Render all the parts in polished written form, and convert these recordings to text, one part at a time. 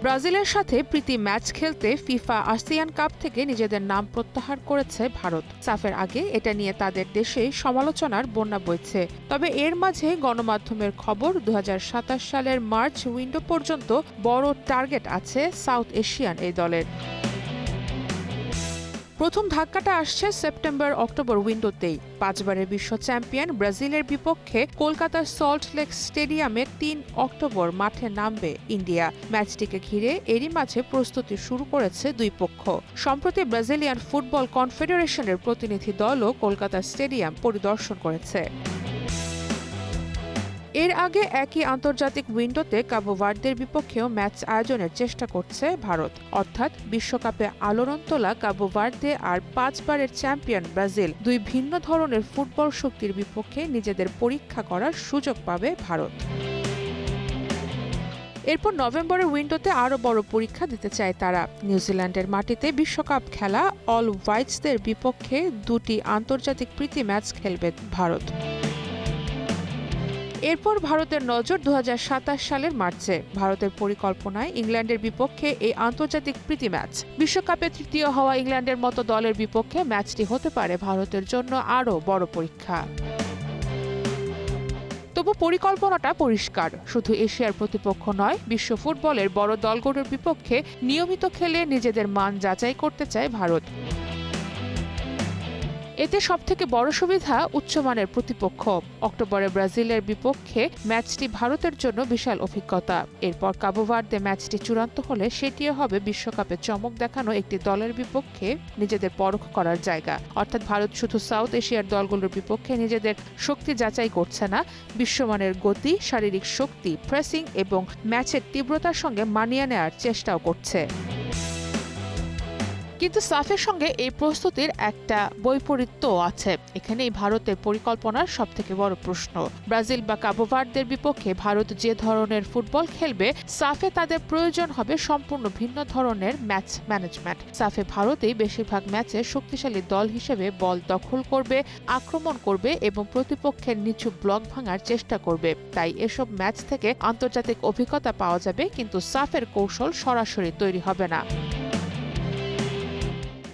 ব্রাজিলের সাথে প্রীতি ম্যাচ খেলতে ফিফা আসিয়ান কাপ থেকে নিজেদের নাম প্রত্যাহার করেছে ভারত। সাফের আগে এটা নিয়ে তাদের দেশে সমালোচনার বন্যা বইছে। তবে এর মাঝে গণমাধ্যমের খবর ২০২৭ সালের মার্চ উইন্ডো পর্যন্ত বড় টার্গেট আছে সাউথ এশিয়ান এই দলের। প্রথম ধাক্কাটা আসছে সেপ্টেম্বর-অক্টোবর উইন্ডোতেই। ৫ বারের বিশ্ব চ্যাম্পিয়ন ব্রাজিলের বিপক্ষে কলকাতার সল্ট লেক স্টেডিয়ামে ৩ অক্টোবর মাঠে নামবে ইন্ডিয়া। ম্যাচটিকে ঘিরে এরই মাঝে প্রস্তুতি শুরু করেছে দুই পক্ষ। সম্প্রতি ব্রাজিলিয়ান ফুটবল কনফেডারেশনের প্রতিনিধি দলও কলকাতা স্টেডিয়াম পরিদর্শন করেছে। এর আগে একই আন্তর্জাতিক উইন্ডোতে কাবো ভার্দের বিপক্ষেও ম্যাচ আয়োজনের চেষ্টা করছে ভারত। অর্থাৎ বিশ্বকাপে আলোড়ন তোলা কাবো ভার্দে আর ৫ বারের চ্যাম্পিয়ন ব্রাজিল, দুই ভিন্ন ধরনের ফুটবল শক্তির বিপক্ষে নিজেদের পরীক্ষা করার সুযোগ পাবে ভারত। এরপর নভেম্বরের উইন্ডোতে আরও বড় পরীক্ষা দিতে চায় তারা। নিউজিল্যান্ডের মাটিতে বিশ্বকাপ খেলা অল হোয়াইটসদের বিপক্ষে দুটি আন্তর্জাতিক প্রীতি ম্যাচ খেলবে ভারত। এরপর ভারতের নজর ২০২৭ সালের মার্চে। ভারতের পরিকল্পনায় ইংল্যান্ডের বিপক্ষে এই আন্তর্জাতিক প্রীতি ম্যাচ। বিশ্বকাপে তৃতীয় হওয়া ইংল্যান্ডের মতো দলের বিপক্ষে ম্যাচটি হতে পারে ভারতের জন্য আরও বড় পরীক্ষা। তবু পরিকল্পনাটা পরিষ্কার, শুধু এশিয়ার প্রতিপক্ষ নয়, বিশ্ব ফুটবলের বড় দলগুলোর বিপক্ষে নিয়মিত খেলে নিজেদের মান যাচাই করতে চায় ভারত। এতে সবথেকে বড় সুবিধা উচ্চমানের প্রতিপক্ষ। অক্টোবরে ব্রাজিলের বিপক্ষে ম্যাচটি ভারতের জন্য বিশাল অভিজ্ঞতা। এরপর কাবো ভার্দে ম্যাচটি চূড়ান্ত হলে সেটিও হবে বিশ্বকাপে চমক দেখানো একটি দলের বিপক্ষে নিজেদের পরখ করার জায়গা। অর্থাৎ ভারত শুধু সাউথ এশিয়ার দলগুলোর বিপক্ষে নিজেদের শক্তি যাচাই করছে না, বিশ্বমানের গতি, শারীরিক শক্তি, প্রেসিং এবং ম্যাচের তীব্রতার সঙ্গে মানিয়ে নেওয়ার চেষ্টাও করছে। কিন্তু সাফের সঙ্গে এই প্রস্তুতির একটা বৈপরীত্য আছে। এখানেই ভারতের পরিকল্পনার সবথেকে বড় প্রশ্ন। ব্রাজিল বা কাবো ভার্দের বিপক্ষে ভারত যে ধরনের ফুটবল খেলবে, সাফে তাদের প্রয়োজন হবে সম্পূর্ণ ভিন্ন ধরনের ম্যাচ ম্যানেজমেন্ট। সাফে ভারতেই বেশিরভাগ ম্যাচে শক্তিশালী দল হিসেবে বল দখল করবে, আক্রমণ করবে এবং প্রতিপক্ষের নিচু ব্লক ভাঙার চেষ্টা করবে। তাই এসব ম্যাচ থেকে আন্তর্জাতিক অভিজ্ঞতা পাওয়া যাবে, কিন্তু সাফের কৌশল সরাসরি তৈরি হবে না।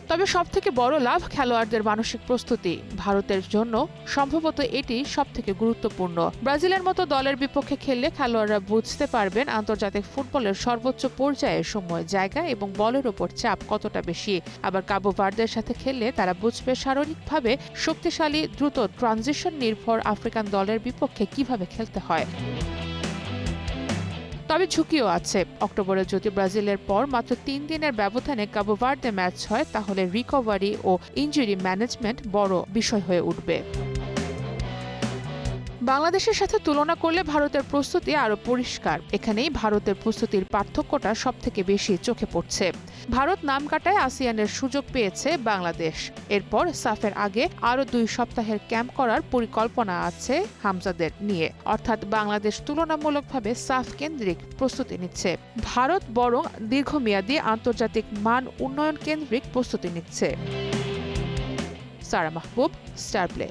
তবে সবথেকে বড় লাভ খেলোয়াড়দের মানসিক প্রস্তুতি। ভারতের জন্য সম্ভবত এটি সবথেকে গুরুত্বপূর্ণ। ব্রাজিলের মতো দলের বিপক্ষে খেললে খেলোয়াড়রা বুঝতে পারবেন আন্তর্জাতিক ফুটবলের সর্বোচ্চ পর্যায়ে সময়, জায়গা এবং বলের ওপর চাপ কতটা বেশি। আবার কাবো ভার্দের সাথে খেললে তারা বুঝবে শারীরিকভাবে শক্তিশালী, দ্রুত ট্রানজিশন নির্ভর আফ্রিকান দলের বিপক্ষে কিভাবে খেলতে হয়। তবে ঝুঁকিও আছে। অক্টোবরে যদি ব্রাজিলের পর মাত্র ৩ দিনের ব্যবধানে কাবো ভার্দে ম্যাচ হয়, তাহলে রিকভারি ও ইনজুরি ম্যানেজমেন্ট বড় বিষয় হয়ে উঠবে। বাংলাদেশের সাথে তুলনা করলে ভারতের প্রস্তুতি আরও পরিষ্কার। এখানেই ভারতের প্রস্তুতির পার্থক্যটা সবথেকে বেশি চোখে পড়ছে। ভারত নাম কাটায় আসিয়ানের সুযোগ পেয়েছে বাংলাদেশ। এরপর সাফের আগে আরও ২ সপ্তাহের ক্যাম্প করার পরিকল্পনা আছে হামজাদের নিয়ে। অর্থাৎ বাংলাদেশ তুলনামূলকভাবে সাফ কেন্দ্রিক প্রস্তুতি নিচ্ছে, ভারত বরং দীর্ঘমেয়াদী আন্তর্জাতিক মান উন্নয়ন কেন্দ্রিক প্রস্তুতি নিচ্ছে। সারা মাহবুব, স্টার প্লে।